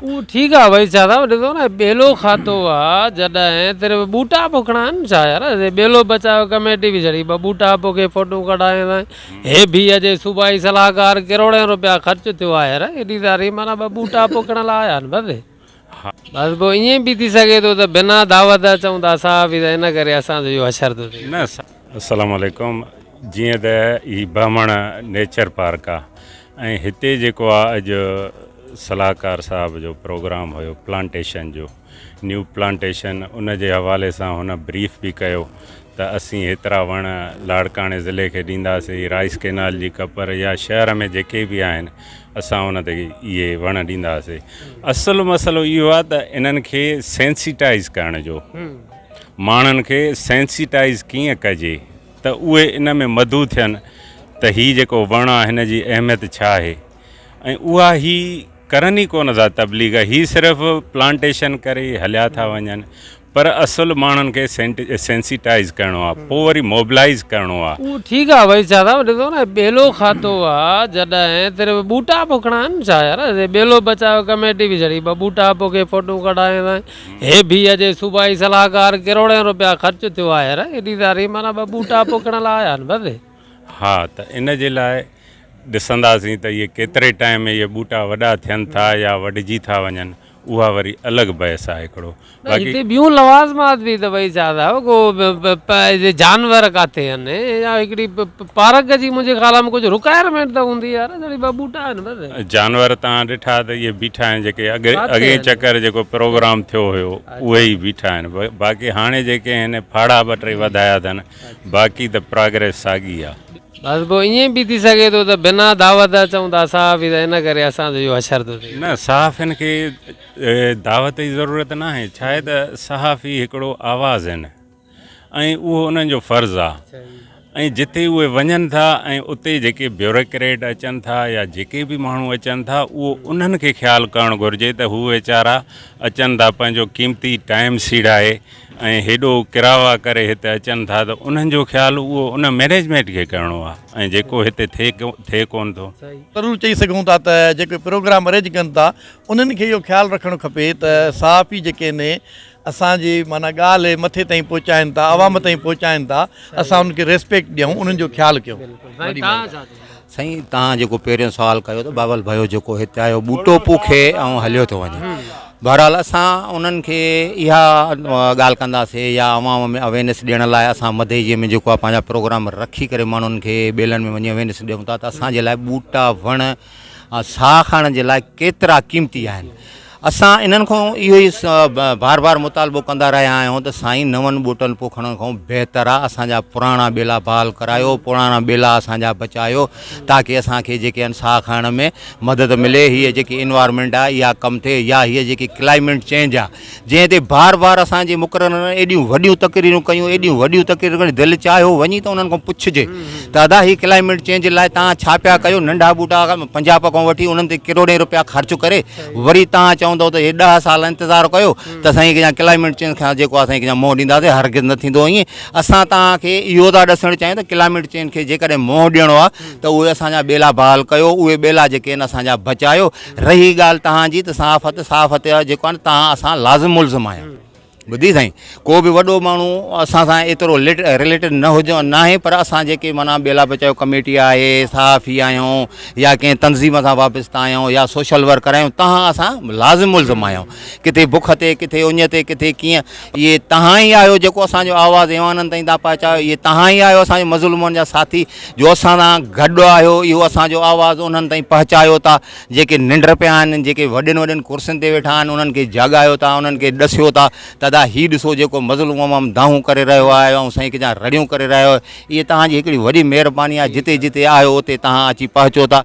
वो ठीक है भाई चादा ॾिसो न बेलो खातो आहे जॾहिं तेरे बूटा पोखणा आहिनि छा यार बेलो बचाओ कमेटी बि छॾी ॿ बूटा पोखे फोटो कढाए हे बि अॼु सूबाई सलाहकार करोड़े रुपया ख़र्च थियो आहे यार एॾी सारी माना ॿ बूटा पोखण लाइ आया आहिनि बस बस पोइ ईअं बि थी सघे थो त बिना दावत चऊं था असां बि त इन करे असांजो इहो असरु थो थिए न अस्सलाम वालेकुम जीअं त ही ब्राह्मण नेचर पार्क आहे ऐं हिते जेको आहे अॼु सलाहकार साहब जो प्रोग्राम हुयो प्लांटेशन जो न्यू प्लांटेशन उन जे हवाले सां हुन ब्रीफ बि कयो त असीं हेतिरा वण लाड़काणे ज़िले खे ॾींदासीं राइस कैनाल जी कपर या शहर में जेके बि आहिनि असां उन ते इहे वण ॾींदासीं असुलु मसइलो इहो आहे त इन्हनि खे सेंसिटाइज़ करण जो माण्हुनि खे सेंसिटाइज़ कीअं कजे त उहे इन में मदू थियनि त हीअ जेको वण आहे हिन जी अहमियत छा आहे ऐं उहा ही करनि ई कोन था तबलीग ही सिर्फ़ु प्लांटेशन करे हलिया था वञनि पर असुलु माण्हुनि खे सेंसिटाइज़ करिणो आहे पोइ वरी मोबिलाइज़ करिणो आहे उहो ठीकु आहे भई छा था ॾिसो न बेलो खातो आहे जॾहिं तेरे बूटा पोखणा आहिनि छा यार बेलो बचाओ कमेटी बि छॾी ॿ बूटा पोखे फोटो कढाए हे बि अॼु सूबाई सलाहकार करोड़े रुपया ख़र्च थियो आहे यार एॾी सारी माना ॿ बूटा पोखण लाइ आया आहिनि बस हा त इन जे लाइ ॾिसंदासीं त इहे केतिरे टाइम में इहे बूटा वॾा थियनि था या वढिजी था वञनि उहा वरी अलॻि बहस आहे हिकिड़ो हिते ॿियूं लवाज़मात बि त भई छा था को जानवर किथे आहिनि या हिकिड़ी पार्क जी मुंहिंजे ख़्याल में कुझु रिक्वायरमेंट त हूंदी यार जॾहिं ॿ बूटा आहिनि बस जानवर तव्हां ॾिठा त इहे बीठा आहिनि जेके अॻे चकर जेको प्रोग्राम थियो हुयो उहे ई बीठा आहिनि बाक़ी हाणे जेके आहिनि फाड़ा ॿ टे वधाया अथनि बाक़ी त प्रोग्रेस साॻी आहे बस पोइ ईअं बि थी सघे थो त बिना दावत चऊं था असां बि त इन करे असांजो इहो असरु थो थिए न सहाफ़ियुनि खे दावत जी ज़रूरत न आहे छा आहे त सहाफ़ी हिकिड़ो आवाज़ आहिनि ऐं उहो उन्हनि जो फ़र्ज़ु आहे ऐं जिते उहे वञनि था ऐं उते जेके ब्यूरोक्रेट अचनि था या जेके बि माण्हू अचनि था उहो उन्हनि खे ख़्यालु करणु घुरिजे त हू वीचारा अचनि था पंहिंजो क़ीमती टाइम सीड़ाए ऐं हेॾो किरावा करे हिते अचनि था त उन्हनि जो ख़्यालु उहो उन मैनेजमेंट खे करिणो आहे ऐं जेको हिते थिए कोन थो ज़रूरु चई सघूं था त जेके प्रोग्राम अरेंज कनि था उन्हनि खे इहो ख़्यालु रखणु खपे त सहाफ़ी जेके आहिनि असांजी माना ॻाल्हि मथे ताईं पहुचाइनि था आवाम ताईं पहुचाइनि था असां उनखे रेस्पेक्ट ॾियूं उन्हनि जो ख़्यालु कयूं साईं तव्हां जेको पहिरियों सुवालु कयो त बाबल भयो जेको हिते आयो बूटो पोखे ऐं हलियो थो वञे बहरहाल असां उन्हनि खे इहा ॻाल्हि कंदासीं या अवाम में अवेयरनेस ॾियण लाइ असां मधेजीअ में जेको आहे पंहिंजा प्रोग्राम रखी करे माण्हुनि खे ॿेलनि में वञी अवेयरनेस ॾियूं था त असांजे लाइ बूटा वण साह खणण जे लाइ केतिरा क़ीमती आहिनि असां इन्हनि खां इहो ई बार बार मुतालबो कंदा रहिया आहियूं त साईं नवनि ॿूटनि पोखण खां बहितर आहे असांजा पुराणा ॿेला बहाल करायो पुराणा ॿेला असांजा बचायो ताकी असांखे जेके आहिनि साह खणण में मदद मिले हीअ जेकी इन्वायरमेंट आहे इहा कमु थिए या हीअ जेकी क्लाइमेट चेंज आहे जंहिं ते बार बार असांजे मुक़ररनि एॾियूं वॾियूं तक़रीरूं कयूं एॾियूं वॾियूं तक़रीरूं दिलि चाहियो वञी त उन्हनि खां पुछिजे त अदा हीअ क्लाइमेट चेंज लाइ तव्हां छा पिया कयो नंढा ॿूटा पंजाब खां वठी उन्हनि ते करोड़े रुपया ख़र्च करे वरी तव्हां चवंदो त हे 10 साल इंतज़ारु कयो त साईं कंहिं क्लाइमेट चेंज खां जेको असां कंहिं मोह ॾींदासीं हरगिज़ न थींदो ईअं असां तव्हांखे इहो था ॾसणु चाहियूं त क्लाइमेट चेंज खे जेकॾहिं मोह ॾियणो आहे त उहे असांजा ॿेला बहाल कयो उहे ॿेला जेके आहिनि असांजा बचायो रही ॻाल्हि तव्हांजी त सहाफ़त जेको आहे तव्हां असां लाज़िम मुल्ज़िम आहियूं ॿुधी साईं को बि वॾो माण्हू असां सां एतिरो रिलेटेड न हुजो न आहे पर असां जेके माना ॿेला बचायो कमेटी आहे सहाफ़ी आहियूं या कंहिं तंज़ीम सां वाबस्ता आहियूं या सोशल वर्कर आहियूं तव्हां असां लाज़िम मुल्ज़िम आहियूं किथे बुख ते किथे उञ ते किथे कीअं इहे तव्हां ई आहियो जेको असांजो आवाज़ु इवाननि ताईं था पहुचायो इहे तव्हां ई आहियो असांजे मज़लूमनि जा साथी जो असां सां गॾु आहियो इहो असांजो आवाज़ु उन्हनि ताईं पहुचायो था जेके निंड पिया आहिनि जेके वॾनि वॾनि कुर्सियुनि ते वेठा आहिनि उन्हनि खे जाॻायो था उन्हनि खे ॾसियो था त हीअ ॾिसो जेको मज़लूम अवाम दाहूं करे रहियो आहे ऐं साईं कंहिंजा रड़ियूं करे रहियो आहे इहे तव्हांजी हिकिड़ी वॾी महिरबानी आहे जिते जिते आहियो उते तव्हां अची पहुचो था